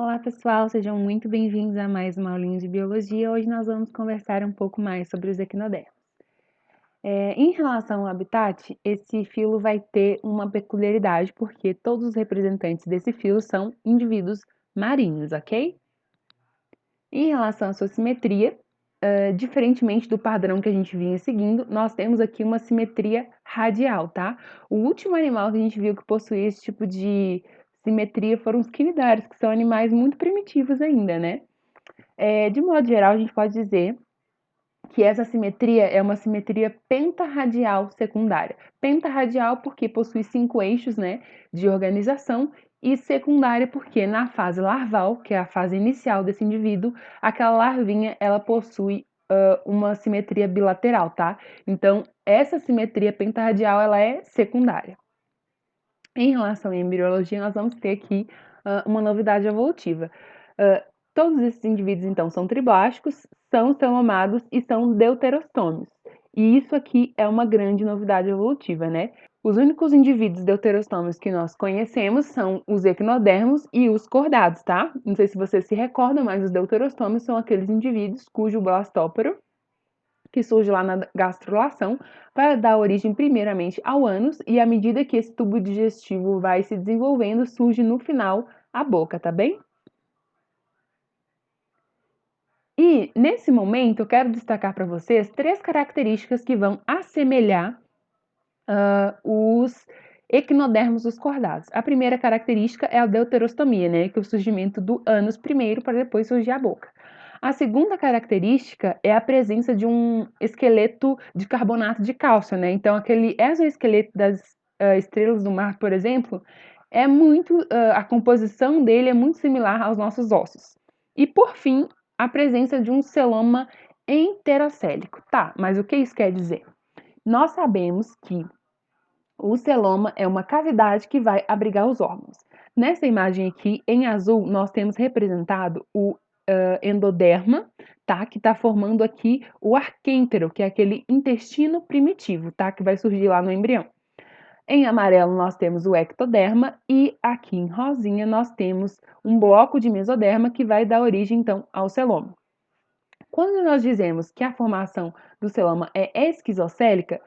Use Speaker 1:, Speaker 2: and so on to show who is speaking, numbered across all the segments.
Speaker 1: Olá pessoal, sejam muito bem-vindos a mais uma aulinha de biologia. Hoje nós vamos conversar um pouco mais sobre os equinodermos. Em relação ao habitat, esse filo vai ter uma peculiaridade, porque todos os representantes desse filo são indivíduos marinhos, ok? Em relação à sua simetria, diferentemente do padrão que a gente vinha seguindo, nós temos aqui uma simetria radial, tá? O último animal que a gente viu que possuía esse tipo de simetria foram os quinidários, que são animais muito primitivos ainda, né? De modo geral, a gente pode dizer que essa simetria é uma simetria pentarradial secundária. Pentarradial porque possui 5 eixos, né, de organização, e secundária porque na fase larval, que é a fase inicial desse indivíduo, aquela larvinha ela possui uma simetria bilateral, tá? Então, essa simetria pentarradial ela é secundária. Em relação à embriologia, nós vamos ter aqui uma novidade evolutiva. Todos esses indivíduos, então, são triblásticos, são celomados e são deuterostômios. E isso aqui é uma grande novidade evolutiva, né? Os únicos indivíduos deuterostômios que nós conhecemos são os equinodermos e os cordados, tá? Não sei se você se recorda, mas os deuterostômios são aqueles indivíduos cujo blastóporo, que surge lá na gastrulação, para dar origem primeiramente ao ânus, e à medida que esse tubo digestivo vai se desenvolvendo, surge no final a boca, tá bem? E nesse momento eu quero destacar para vocês 3 características que vão assemelhar os equinodermos dos cordados. A primeira característica é a deuterostomia, né, que é o surgimento do ânus primeiro para depois surgir a boca. A segunda característica é a presença de um esqueleto de carbonato de cálcio, né? Então aquele exoesqueleto das estrelas do mar, por exemplo, é muito a composição dele é muito similar aos nossos ossos. E por fim, a presença de um celoma enterocélico. Tá, mas o que isso quer dizer? Nós sabemos que o celoma é uma cavidade que vai abrigar os órgãos. Nessa imagem aqui, em azul, nós temos representado o endoderma, tá? Que está formando aqui o arquêntero, que é aquele intestino primitivo, tá? Que vai surgir lá no embrião. Em amarelo, nós temos o ectoderma e aqui em rosinha nós temos um bloco de mesoderma que vai dar origem, então, ao celoma. Quando nós dizemos que a formação do celoma é esquizocélica,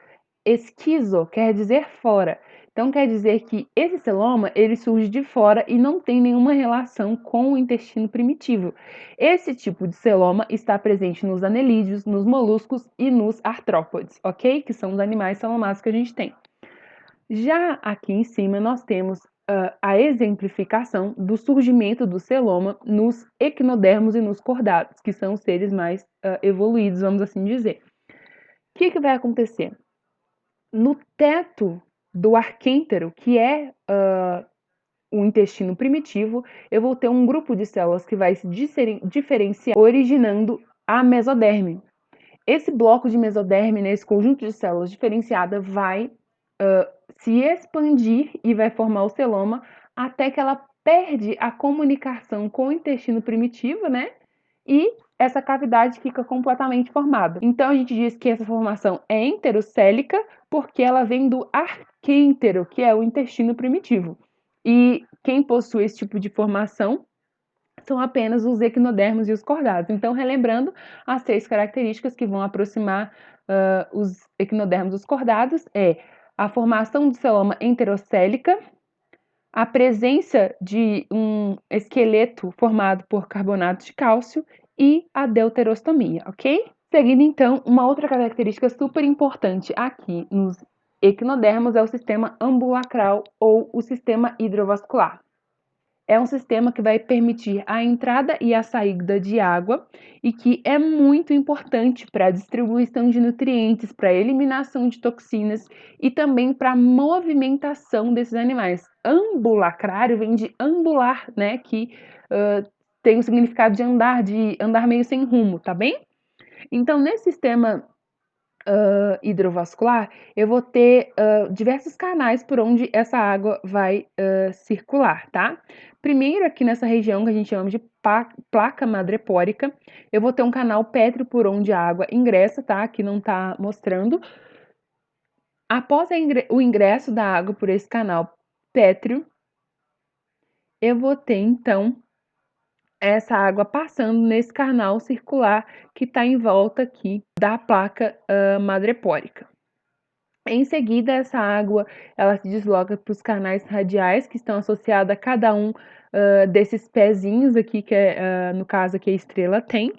Speaker 1: esquizo quer dizer fora. Então quer dizer que esse celoma ele surge de fora e não tem nenhuma relação com o intestino primitivo. Esse tipo de celoma está presente nos anelídeos, nos moluscos e nos artrópodes, ok? Que são os animais celomados que a gente tem. Já aqui em cima nós temos a exemplificação do surgimento do celoma nos equinodermos e nos cordados, que são os seres mais evoluídos, vamos assim dizer. O que vai acontecer? No teto do arquêntero, que é o intestino primitivo, eu vou ter um grupo de células que vai se diferenciar, originando a mesoderme. Esse bloco de mesoderme, né, esse conjunto de células diferenciada, vai se expandir e vai formar o celoma até que ela perde a comunicação com o intestino primitivo, né? E essa cavidade fica completamente formada. Então a gente diz que essa formação é enterocélica porque ela vem do arquêntero, que é o intestino primitivo. E quem possui esse tipo de formação são apenas os equinodermos e os cordados. Então, relembrando as 3 características que vão aproximar os equinodermos dos cordados é a formação do celoma enterocélica, a presença de um esqueleto formado por carbonato de cálcio e a deuterostomia, ok? Seguindo, então, uma outra característica super importante aqui nos equinodermos é o sistema ambulacral ou o sistema hidrovascular. É um sistema que vai permitir a entrada e a saída de água e que é muito importante para a distribuição de nutrientes, para a eliminação de toxinas e também para a movimentação desses animais. Ambulacrário vem de ambular, né, que tem o significado de andar meio sem rumo, tá bem? Então, nesse sistema hidrovascular, eu vou ter diversos canais por onde essa água vai circular, tá? Primeiro, aqui nessa região que a gente chama de placa madrepórica, eu vou ter um canal pétreo por onde a água ingressa, tá? Aqui não tá mostrando. Após o ingresso da água por esse canal pétreo, eu vou ter, então, essa água passando nesse canal circular que está em volta aqui da placa madrepórica. Em seguida, essa água ela se desloca para os canais radiais que estão associados a cada um desses pezinhos aqui, que é, no caso aqui a estrela tem.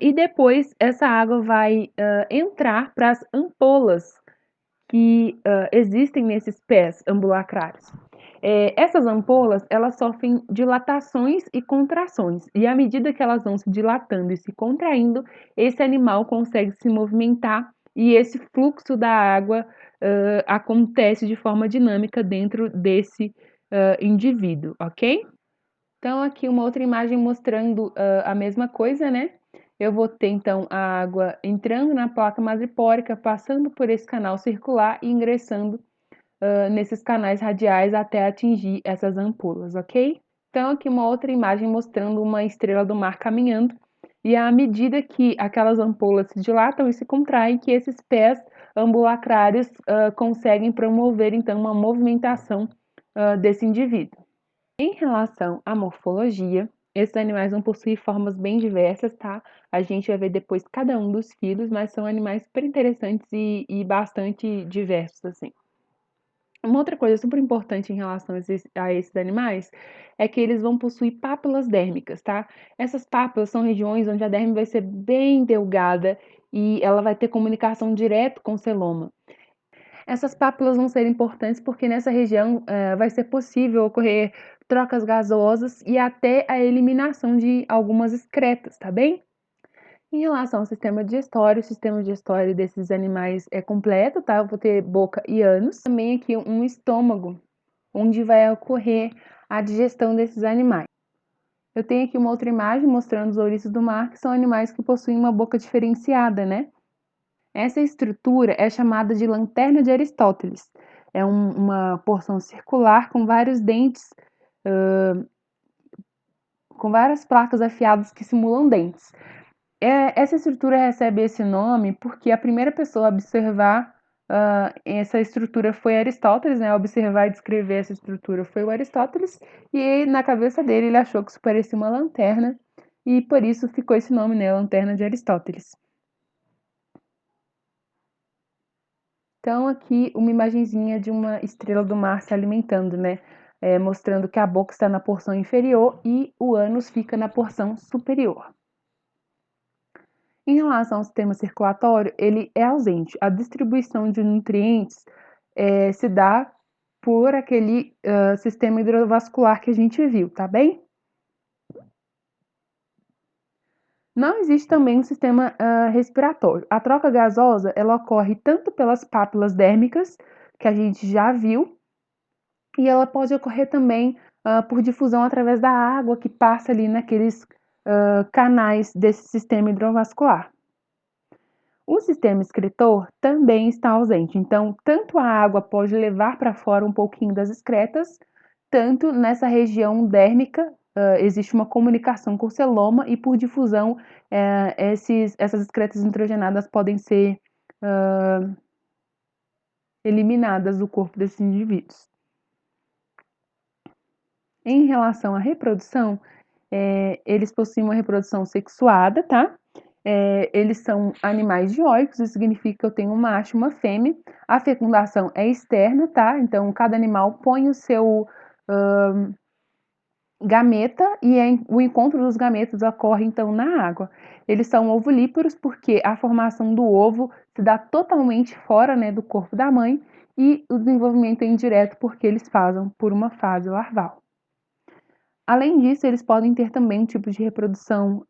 Speaker 1: E depois essa água vai entrar para as ampolas que existem nesses pés ambulacrários. Essas ampolas, elas sofrem dilatações e contrações, e à medida que elas vão se dilatando e se contraindo, esse animal consegue se movimentar e esse fluxo da água acontece de forma dinâmica dentro desse indivíduo, ok? Então, aqui uma outra imagem mostrando a mesma coisa, né? Eu vou ter, então, a água entrando na placa madrepórica, passando por esse canal circular e ingressando nesses canais radiais até atingir essas ampolas, ok? Então, aqui uma outra imagem mostrando uma estrela do mar caminhando, e à medida que aquelas ampolas se dilatam e se contraem, que esses pés ambulacrários conseguem promover, então, uma movimentação desse indivíduo. Em relação à morfologia, esses animais vão possuir formas bem diversas, tá? A gente vai ver depois cada um dos filhos, mas são animais super interessantes e bastante diversos, assim. Uma outra coisa super importante em relação a esses animais é que eles vão possuir pápulas dérmicas, tá? Essas pápulas são regiões onde a derme vai ser bem delgada e ela vai ter comunicação direto com o celoma. Essas pápulas vão ser importantes porque nessa região vai ser possível ocorrer trocas gasosas e até a eliminação de algumas excretas, tá bem? Em relação ao sistema digestório, o sistema digestório desses animais é completo, tá? Eu vou ter boca e ânus. Também aqui um estômago, onde vai ocorrer a digestão desses animais. Eu tenho aqui uma outra imagem mostrando os ouriços do mar, que são animais que possuem uma boca diferenciada, né? Essa estrutura é chamada de lanterna de Aristóteles. É uma porção circular com vários dentes, com várias placas afiadas que simulam dentes. Essa estrutura recebe esse nome porque a primeira pessoa a observar essa estrutura foi Aristóteles, né? A observar e descrever essa estrutura foi o Aristóteles, e na cabeça dele ele achou que isso parecia uma lanterna, e por isso ficou esse nome, né? Lanterna de Aristóteles. Então, aqui uma imagenzinha de uma estrela do mar se alimentando, né? Mostrando que a boca está na porção inferior e o ânus fica na porção superior. Em relação ao sistema circulatório, ele é ausente. A distribuição de nutrientes se dá por aquele sistema hidrovascular que a gente viu, tá bem? Não existe também um sistema respiratório. A troca gasosa, ela ocorre tanto pelas pápulas dérmicas, que a gente já viu, e ela pode ocorrer também por difusão através da água que passa ali naqueles canais desse sistema hidrovascular. O sistema excretor também está ausente, então tanto a água pode levar para fora um pouquinho das excretas, tanto nessa região dérmica existe uma comunicação com o celoma e por difusão essas excretas nitrogenadas podem ser eliminadas do corpo desses indivíduos. Em relação à reprodução, eles possuem uma reprodução sexuada, tá? Eles são animais dioicos, isso significa que eu tenho um macho e uma fêmea. A fecundação é externa, tá? Então, cada animal põe o seu gameta e o encontro dos gametas ocorre, então, na água. Eles são ovulíparos porque a formação do ovo se dá totalmente fora, né, do corpo da mãe, e o desenvolvimento é indireto porque eles passam por uma fase larval. Além disso, eles podem ter também um tipo de reprodução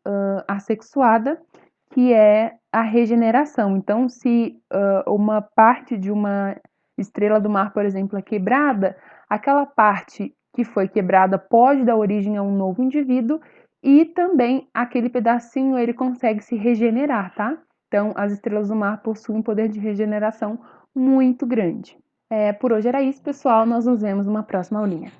Speaker 1: assexuada, que é a regeneração. Então, se uma parte de uma estrela do mar, por exemplo, é quebrada, aquela parte que foi quebrada pode dar origem a um novo indivíduo e também aquele pedacinho ele consegue se regenerar, tá? Então, as estrelas do mar possuem um poder de regeneração muito grande. Por hoje era isso, pessoal. Nós nos vemos numa próxima aulinha.